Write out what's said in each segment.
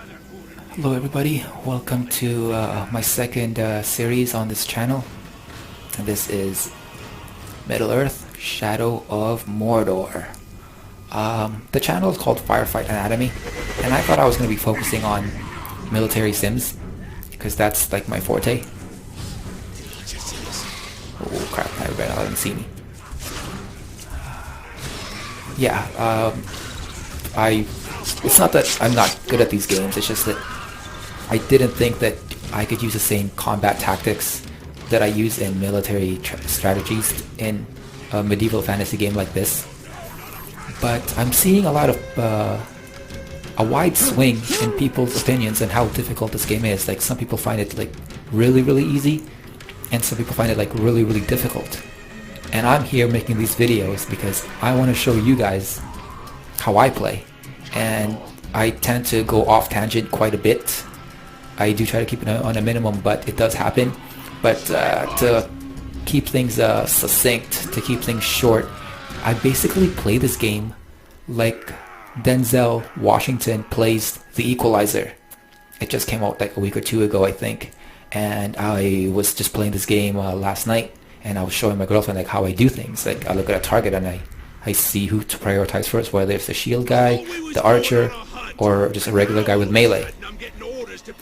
Hello everybody, welcome to my second series on this channel, and this is Middle-earth: Shadow of Mordor. The channel is called Firefight Anatomy, and I thought I was going to be focusing on military sims, because that's like my forte. Oh crap, everybody didn't see me. Yeah, it's not that I'm not good at these games, it's just that I didn't think that I could use the same combat tactics that I use in military strategies in a medieval fantasy game like this. But I'm seeing a lot of a wide swing in people's opinions on how difficult this game is. Like, some people find it like really easy, and some people find it like really difficult. And I'm here making these videos because I want to show you guys how I play. And I tend to go off tangent quite a bit. I do try to keep it on a minimum, but it does happen. But to keep things succinct, to keep things short, I basically play this game like Denzel Washington plays The Equalizer. It just came out like a week or two ago, I think. And I was just playing this game last night, and I was showing my girlfriend like how I do things. Like, I look at a target and I see who to prioritize first, whether it's the shield guy, the archer, or just a regular guy with melee.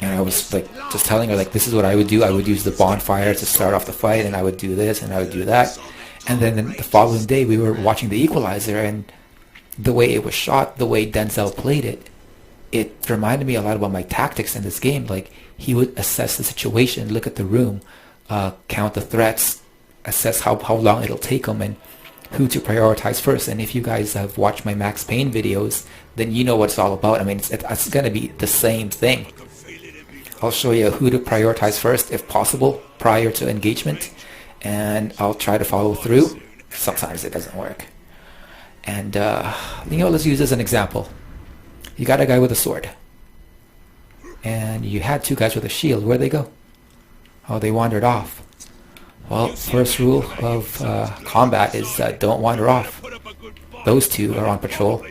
And I was like just telling her like, this is what I would do. I would use the bonfire to start off the fight, and I would do this and I would do that. And then the following day we were watching The Equalizer, and the way it was shot, the way Denzel played it, it reminded me a lot about my tactics in this game. Like, he would assess the situation, look at the room, count the threats, assess how long it'll take him, and who to prioritize first. And if you guys have watched my Max Payne videos, then you know what it's all about. I mean, it's going to be the same thing. I'll show you who to prioritize first, if possible, prior to engagement, and I'll try to follow through. Sometimes it doesn't work. And, let's use this as an example. You got a guy with a sword, and you had two guys with a shield. Where'd they go? Oh, they wandered off. Well, first rule of combat is don't wander off. Those two are on patrol.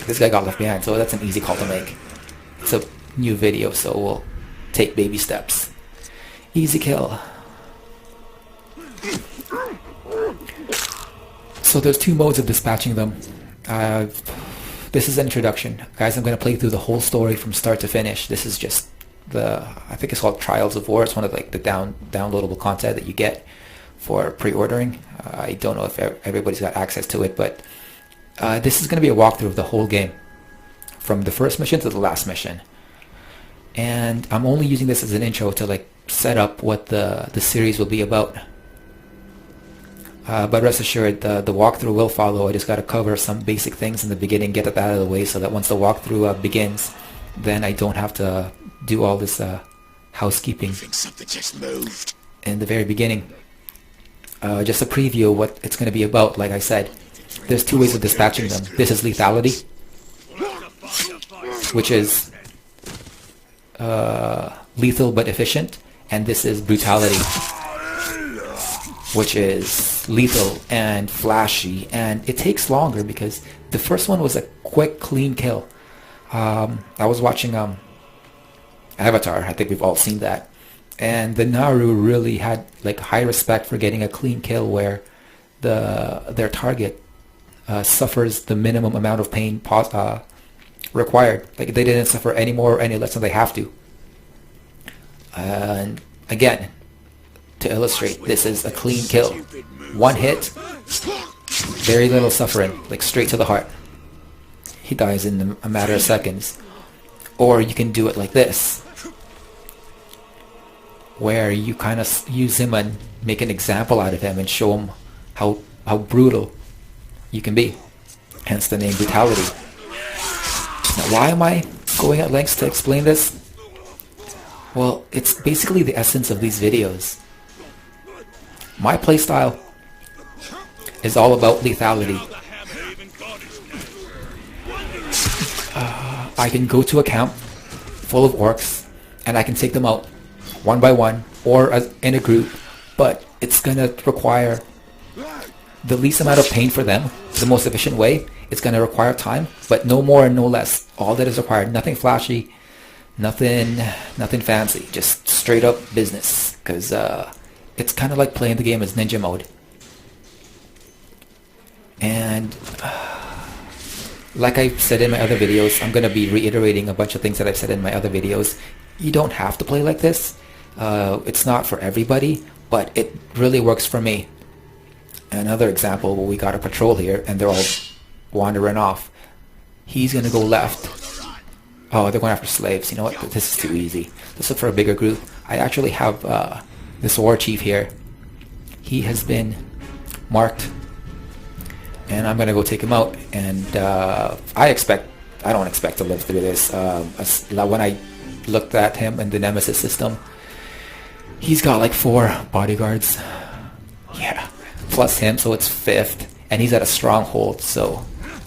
This guy got left behind, so that's an easy call to make. It's a new video, so we'll take baby steps. Easy kill. So there's two modes of dispatching them. This is an introduction. Guys, I'm going to play through the whole story from start to finish. This is just I think it's called Trials of War. It's one of like the downloadable content that you get for pre-ordering. I don't know if everybody's got access to it, but this is going to be a walkthrough of the whole game, from the first mission to the last mission. And I'm only using this as an intro to like set up what the series will be about. But rest assured, the walkthrough will follow. I just got to cover some basic things in the beginning, get that out of the way, so that once the walkthrough begins, then I don't have to do all this housekeeping in the very beginning. Just a preview of what it's going to be about. Like I said, there's two ways of dispatching them. This is lethality, which is lethal but efficient, and this is brutality, which is lethal and flashy, and it takes longer because the first one was a quick, clean kill. I was watching Avatar. I think we've all seen that, and the Naru really had like high respect for getting a clean kill where their target suffers the minimum amount of pain required. Like, they didn't suffer any more or any less than they have to. And again, to illustrate, this is a clean kill. One hit, very little suffering, like straight to the heart. He dies in a matter of seconds. Or you can do it like this, where you kind of use him and make an example out of him and show him how brutal you can be. Hence the name brutality. Now, why am I going at lengths to explain this? Well, it's basically the essence of these videos. My playstyle is all about lethality. I can go to a camp full of orcs and I can take them out one by one or in a group, but it's gonna require the least amount of pain for them, the most efficient way. It's gonna require time, but no more and no less. All that is required, nothing flashy, Nothing fancy, just straight up business. Because it's kind of like playing the game as ninja mode. And like I said in my other videos, I'm going to be reiterating a bunch of things that I've said in my other videos. You don't have to play like this. It's not for everybody, but it really works for me. Another example, we got a patrol here, and they're all wandering off. He's going to go left. Oh, they're going after slaves. You know what? This is too easy. Let's look for a bigger group. I actually have this war chief here. He has been marked, and I'm going to go take him out. And I don't expect to live through this. When I looked at him in the Nemesis system, he's got like 4 bodyguards. Yeah. Plus him, so it's 5th, and he's at a stronghold, so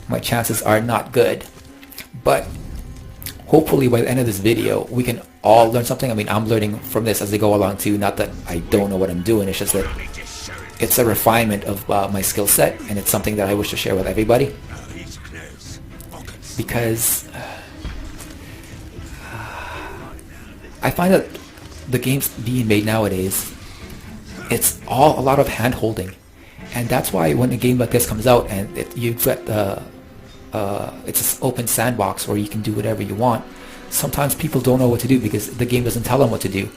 my chances are not good. But hopefully by the end of this video, we can all learn something. I mean, I'm learning from this as I go along too. Not that I don't know what I'm doing, it's just that it's a refinement of my skill set, and it's something that I wish to share with everybody. Because I find that the games being made nowadays, it's all a lot of hand-holding. And that's why when a game like this comes out and you've got it's an open sandbox where you can do whatever you want, sometimes people don't know what to do because the game doesn't tell them what to do,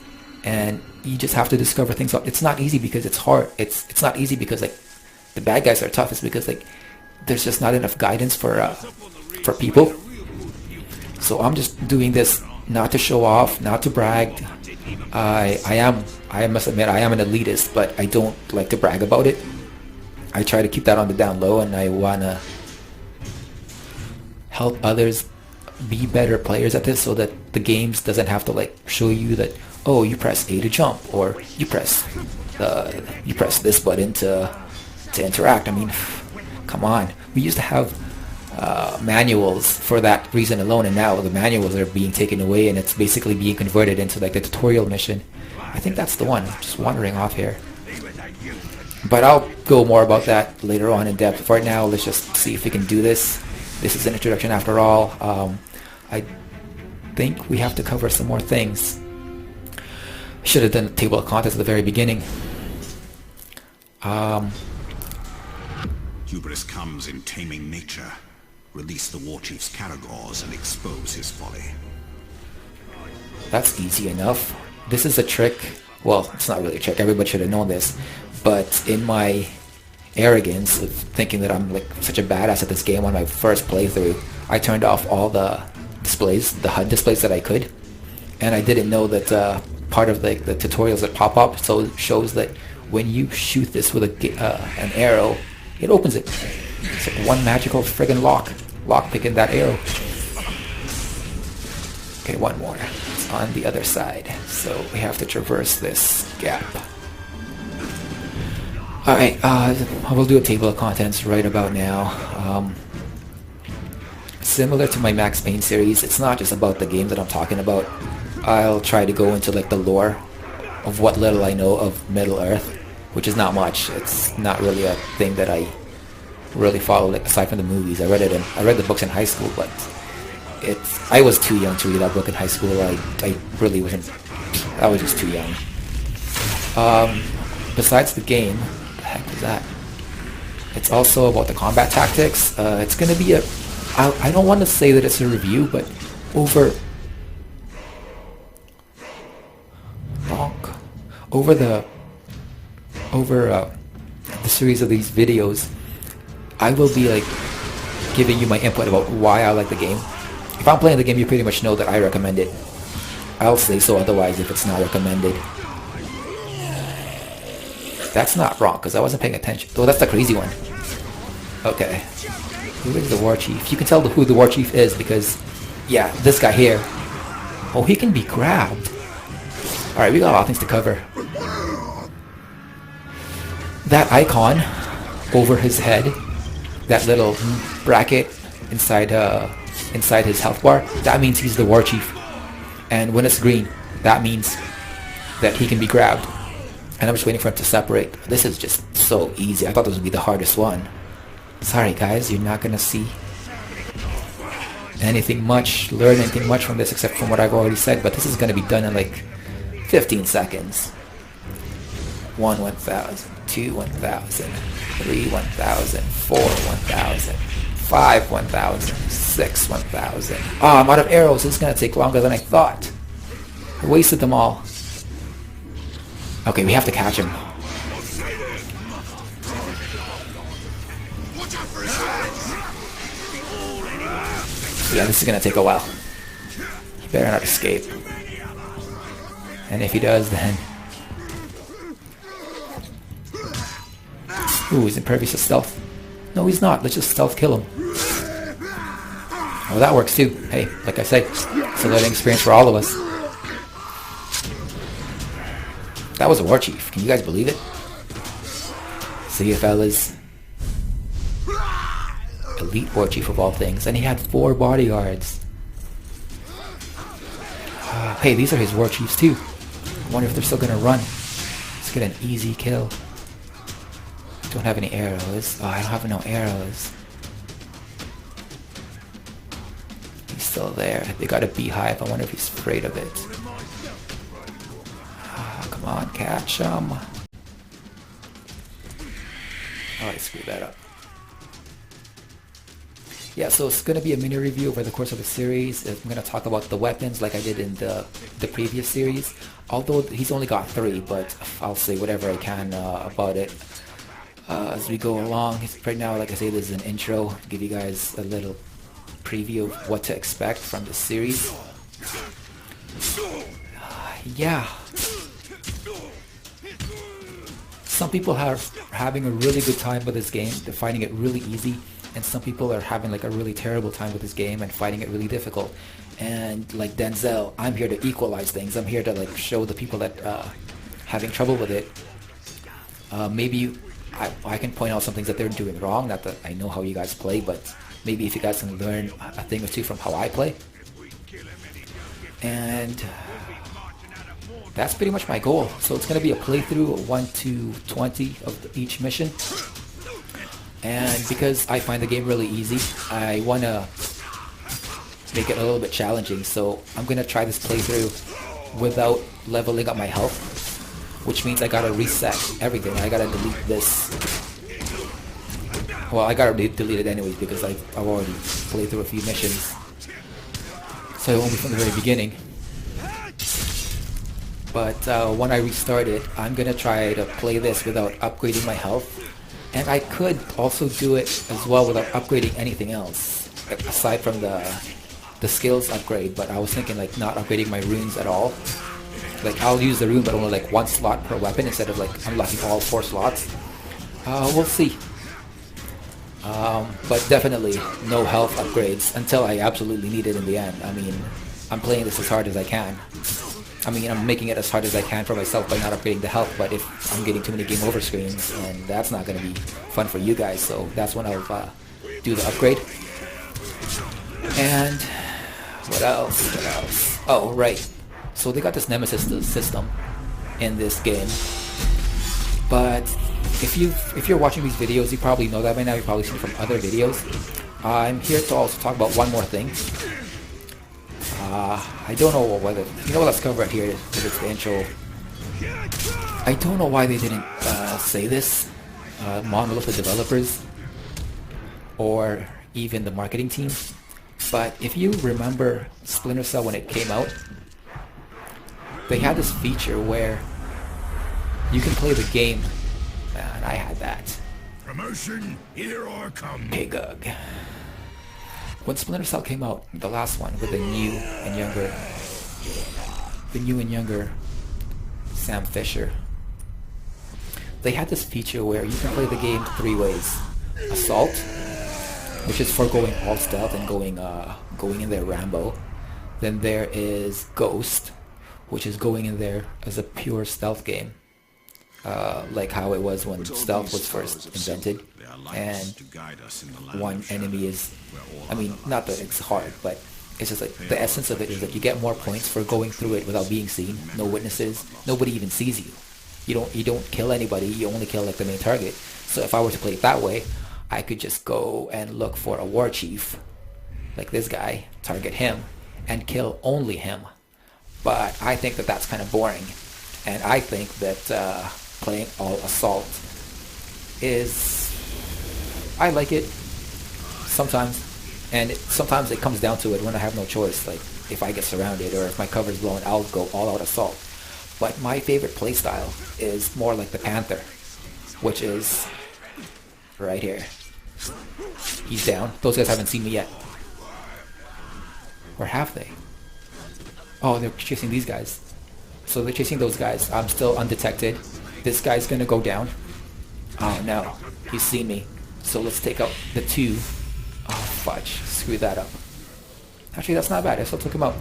and you just have to discover things out. It's not easy because it's hard. It's not easy because like the bad guys are tough. It's because like there's just not enough guidance for people. So I'm just doing this not to show off, not to brag. I must admit I am an elitist, but I don't like to brag about it. I try to keep that on the down low, and I wanna help others be better players at this, so that the games doesn't have to like show you that, oh, you press A to jump, or you press this button to interact. I mean, come on. We used to have manuals for that reason alone, and now the manuals are being taken away, and it's basically being converted into like the tutorial mission. I think that's the one. I'm just wandering off here. But I'll go more about that later on in depth. For right now, let's just see if we can do this. This is an introduction after all. I think we have to cover some more things. Should have done a table of contents at the very beginning. Hubris comes in taming nature. Release the war chief's Karagors and expose his folly. That's easy enough. This is a trick. Well, it's not really a trick. Everybody should have known this. But in my arrogance of thinking that I'm like such a badass at this game on my first playthrough, I turned off all the displays, the HUD displays that I could. And I didn't know that part of the tutorials that pop up shows that when you shoot this with an arrow, it opens it. It's like one magical friggin' lock picking that arrow. Okay, one more. It's on the other side, so we have to traverse this gap. Alright, I will do a table of contents right about now. Similar to my Max Payne series, it's not just about the game that I'm talking about. I'll try to go into like the lore of what little I know of Middle Earth, which is not much. It's not really a thing that I really follow, like, aside from the movies. I read the books in high school, but I was too young to read that book in high school. I really wasn't. I was just too young. Besides the game, what the heck was that? It's also about the combat tactics. It's gonna be I don't want to say that it's a review, but over the series of these videos, I will be like giving you my input about why I like the game. If I'm playing the game, you pretty much know that I recommend it. I'll say so otherwise if it's not recommended. That's not wrong, because I wasn't paying attention. Oh, that's the crazy one. Okay. Who is the war chief? You can tell who the war chief is because, yeah, this guy here. Oh, he can be grabbed. Alright, we got a lot of things to cover. That icon over his head, that little bracket inside his health bar, that means he's the war chief. And when it's green, that means that he can be grabbed. And I'm just waiting for him to separate. This is just so easy. I thought this would be the hardest one. Sorry guys, you're not gonna see. learn anything much from this except from what I've already said, but this is going to be done in like 15 seconds. 1 1,000, 2 1,000, 3 1,000, 4 1,000, 5 1,000, 6 1,000. Oh, I'm out of arrows. This is going to take longer than I thought. I wasted them all. Okay, we have to catch him. Yeah, this is going to take a while. He better not escape. And if he does, then... Ooh, he's impervious to stealth. No, he's not. Let's just stealth kill him. Oh, that works too. Hey, like I said, it's a learning experience for all of us. That was a war chief. Can you guys believe it? See you, fellas. Elite war chief of all things. And he had 4 bodyguards. Hey, these are his war chiefs too. I wonder if they're still gonna run. Let's get an easy kill. Don't have any arrows. Oh, I don't have no arrows. He's still there. They got a beehive. I wonder if he's afraid of it. Oh, come on, catch him. Oh, I screwed that up. Yeah, so it's going to be a mini review over the course of the series. I'm going to talk about the weapons like I did in the previous series. Although he's only got 3, but I'll say whatever I can about it. As we go along, right now, like I say, this is an intro to give you guys a little preview of what to expect from the series. Yeah. Some people are having a really good time with this game. They're finding it really easy. And some people are having like a really terrible time with this game and finding it really difficult. And like Denzel, I'm here to equalize things. I'm here to like show the people that having trouble with it. Maybe I can point out some things that they're doing wrong. Not that I know how you guys play, but maybe if you guys can learn a thing or two from how I play. And that's pretty much my goal. So it's going to be a playthrough of 1 to 20 of each mission. And because I find the game really easy, I want to make it a little bit challenging. So I'm going to try this playthrough without leveling up my health. Which means I gotta reset everything. I gotta delete this. Well, I gotta delete it anyways because I've already played through a few missions. So it won't be from the very beginning. But when I restart it, I'm gonna try to play this without upgrading my health. And I could also do it as well without upgrading anything else. Aside from the skills upgrade. But I was thinking like not upgrading my runes at all. Like I'll use the rune but only like 1 slot per weapon instead of like unlocking all 4 slots. We'll see. But definitely no health upgrades until I absolutely need it in the end. I mean, I'm playing this as hard as I can. I mean, I'm making it as hard as I can for myself by not upgrading the health, but if I'm getting too many game over screens, and that's not going to be fun for you guys, so that's when I'll do the upgrade. And what else? Oh, right. So they got this Nemesis system in this game, but if you're watching these videos, you probably know that by now. You've probably seen it from other videos. I'm here to also talk about one more thing. I don't know whether let's cover it here because it's the intro. I don't know why they didn't say this. Monolith, the developers, or even the marketing team. But if you remember Splinter Cell when it came out, they had this feature where you can play the game, and I had that. Promotion, here I come. Pigug. When Splinter Cell came out, the last one with the new and younger Sam Fisher, they had this feature where you can play the game 3 ways. Assault, which is for going all stealth and going in there Rambo. Then there is Ghost, which is going in there as a pure stealth game, like how it was when stealth was first invented. And one enemy is, I mean, not that it's hard, but it's just like the essence of it is that you get more points for going through it without being seen, no witnesses, nobody even sees you. You don't kill anybody, you only kill like the main target. So if I were to play it that way, I could just go and look for a war chief like this guy, target him, and kill only him. But I think that that's kind of boring, and I think that playing all assault is, I like it sometimes, and sometimes it comes down to it when I have no choice. Like if I get surrounded or if my cover's blown, I'll go all out assault. But my favorite playstyle is more like the Panther, which is right here. He's down. Those guys haven't seen me yet. Or have they? Oh, they're chasing these guys. So they're chasing those guys. I'm still undetected. This guy's gonna go down. Oh no, he's seen me. So let's take out the two. Oh fudge, screw that up. Actually, that's not bad. I still took him out.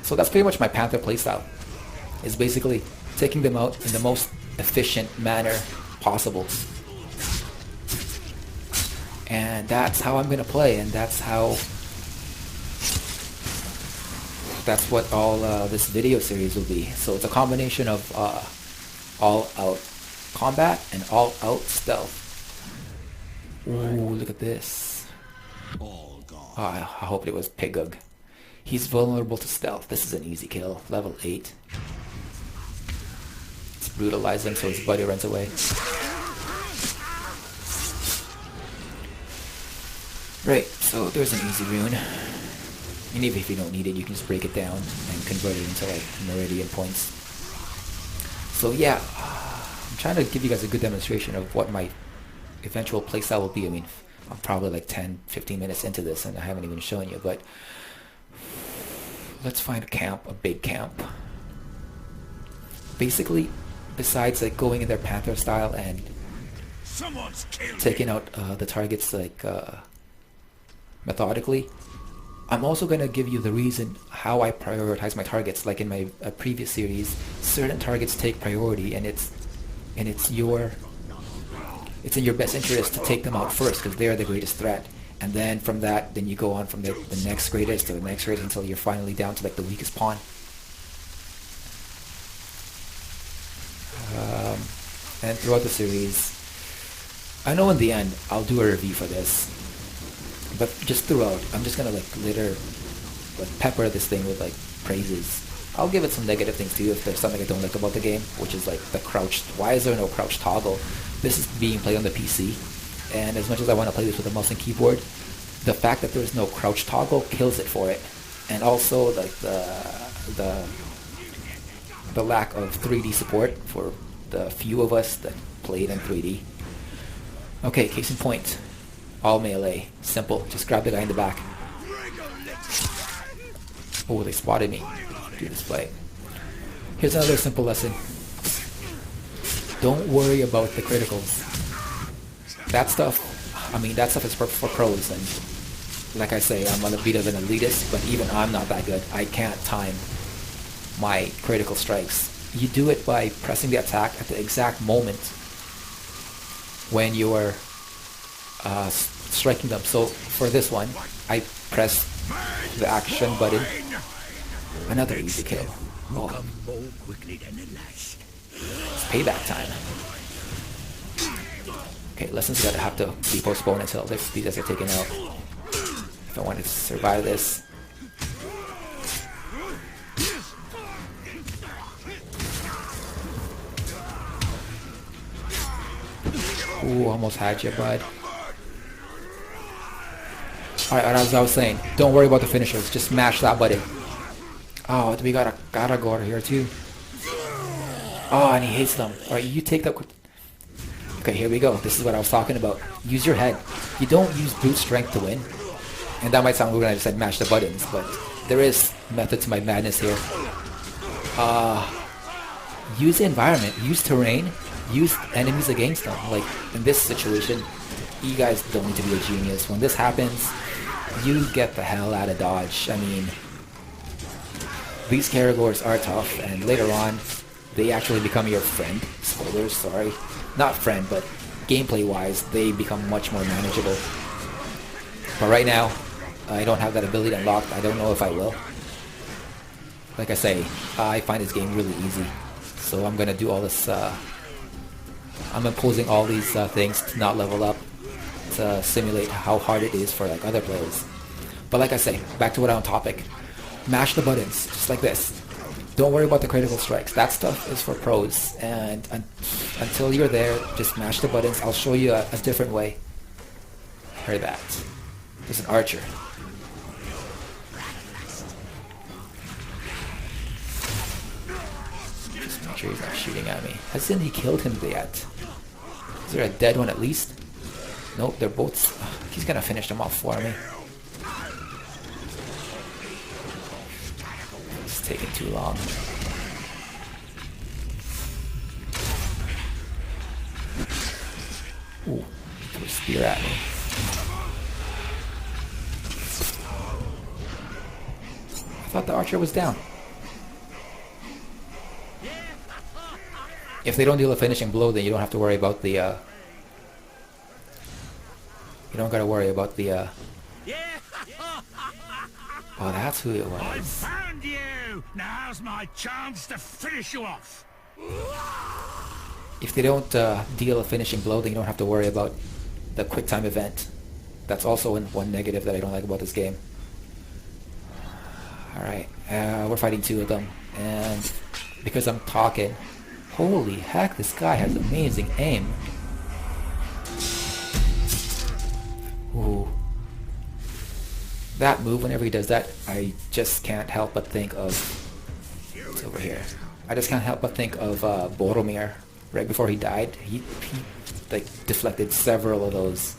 So that's pretty much my Panther playstyle. Is basically taking them out in the most efficient manner possible. And that's how I'm gonna play, and that's what all this video series will be. So it's a combination of all-out combat and all-out stealth. Ooh, look at this. All gone. Oh, I hope it was Pigug. He's vulnerable to stealth. This is an easy kill. Level 8. Let's brutalize him so his buddy runs away. Right, so there's an easy rune. And even if you don't need it, you can just break it down and convert it into like meridian points. So yeah, I'm trying to give you guys a good demonstration of what my eventual playstyle will be. I mean, I'm probably like 10-15 minutes into this and I haven't even shown you, but let's find a camp, a big camp. Basically, besides like going in their Panther style and taking out the targets like methodically, I'm also going to give you the reason how I prioritize my targets. Like in my previous series, certain targets take priority, and it's in your best interest to take them out first because they're the greatest threat. And then from that, then you go on from the next greatest to the next greatest until you're finally down to like the weakest pawn. And throughout the series, I know in the end I'll do a review for this. But just throughout, I'm just gonna like pepper this thing with like praises. I'll give it some negative things too if there's something I don't like about the game, which is like the crouched. Why is there no crouch toggle? This is being played on the PC, and as much as I want to play this with a mouse and keyboard, the fact that there's no crouch toggle kills it for it. And also like the lack of 3D support for the few of us that played in 3D. Okay, case in point. All melee. Simple. Just grab the guy in the back. Oh, they spotted me. Do this play. Here's another simple lesson. Don't worry about the criticals. That stuff is for pros, and like I say, I'm a bit of an elitist, but even I'm not that good. I can't time my critical strikes. You do it by pressing the attack at the exact moment when you're striking them. So for this one, I press the action button. Another easy kill. Oh. It's payback time. Okay, lessons gotta have to be postponed until these guys are taken out. If I wanted to survive this. Ooh, almost had you, bud. Alright, as I was saying, don't worry about the finishers. Just smash that button. Oh, we got a Garagor here too. Oh, and he hates them. Alright, you take that. Okay, here we go. This is what I was talking about. Use your head. You don't use brute strength to win. And that might sound weird when I just said mash the buttons, but there is method to my madness here. Use the environment. Use terrain. Use enemies against them. Like, in this situation, you guys don't need to be a genius. When this happens, you get the hell out of Dodge. I mean, these Caragors are tough, and later on, they actually become your friend. Spoilers, sorry. Not friend, but gameplay-wise, they become much more manageable. But right now, I don't have that ability unlocked. I don't know if I will. Like I say, I find this game really easy. So I'm gonna do all this, I'm imposing all these things to not level up, to simulate how hard it is for like other players. But like I say, back to what I'm on topic. Mash the buttons, just like this. Don't worry about the critical strikes. That stuff is for pros. And until you're there, just mash the buttons. I'll show you a different way. Heard that. There's an archer. Just make sure he's not shooting at me. Hasn't he killed him yet? Is there a dead one at least? Nope, they're both... He's gonna finish them off for me. It's taking too long. Ooh, he threw a spear at me. I thought the archer was down. If they don't deal a finishing blow, then you don't have to worry about the, you don't gotta worry about the, oh, that's who it was. I found you! Now's my chance to finish you off! If they don't deal a finishing blow, then you don't have to worry about the quick time event. That's also one negative that I don't like about this game. Alright, we're fighting two of them, and because I'm talking, holy heck, this guy has amazing aim. Ooh. That move, whenever he does that, I just can't help but think of... It's over here. I just can't help but think of Boromir. Right before he died, he like deflected several of those.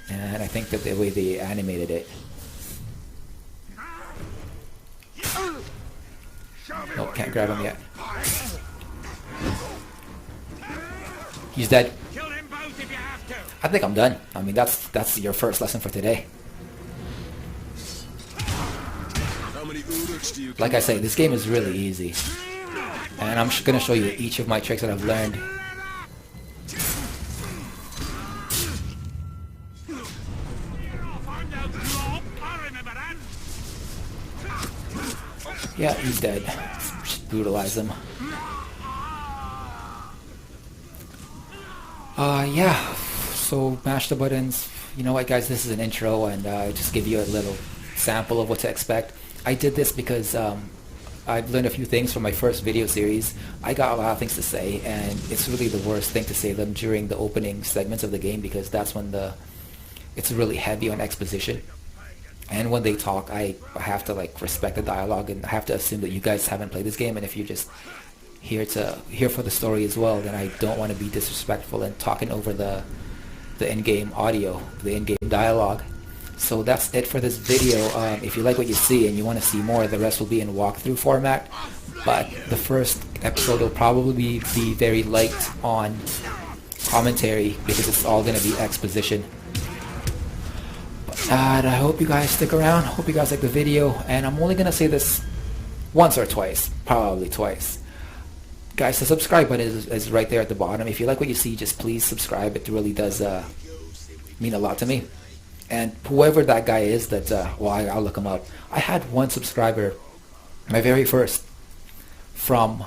And I think that the way they animated it... Nope, can't grab him yet. He's dead. I think I'm done. I mean, that's your first lesson for today. Like I say, this game is really easy. And I'm gonna show you each of my tricks that I've learned. Yeah, he's dead. Just brutalize him. Yeah. So mash the buttons. You know what, guys? This is an intro, and just give you a little sample of what to expect. I did this because I've learned a few things from my first video series. I got a lot of things to say, and it's really the worst thing to say them during the opening segments of the game, because that's when it's really heavy on exposition. And when they talk, I have to like respect the dialogue, and I have to assume that you guys haven't played this game, and if you're just here for the story as well, then I don't want to be disrespectful and talking over the in-game audio, the in-game dialogue. So that's it for this video. If you like what you see and you want to see more, the rest will be in walkthrough format. But the first episode will probably be very light on commentary, because it's all going to be exposition. And I hope you guys stick around. Hope you guys like the video. And I'm only going to say this once or twice. Probably twice. Guys, the subscribe button is right there at the bottom. If you like what you see, just please subscribe. It really does mean a lot to me. And whoever that guy is that, well, I'll look him up. I had one subscriber, my very first, from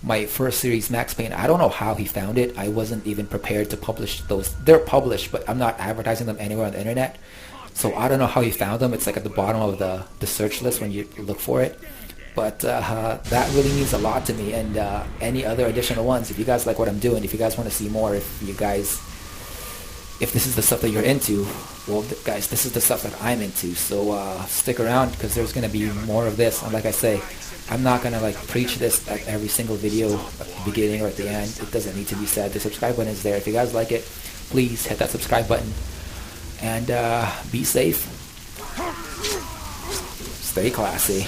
my first series, Max Payne. I don't know how he found it. I wasn't even prepared to publish those. They're published, but I'm not advertising them anywhere on the internet. So I don't know how he found them. It's like at the bottom of the search list when you look for it. But that really means a lot to me. And any other additional ones, if you guys like what I'm doing, if you guys want to see more, if this is the stuff that you're into, well, guys, this is the stuff that I'm into. So stick around, because there's going to be more of this. And like I say, I'm not going to like preach this at every single video at the beginning or at the end. It doesn't need to be said. The subscribe button is there. If you guys like it, please hit that subscribe button. And be safe. Stay classy.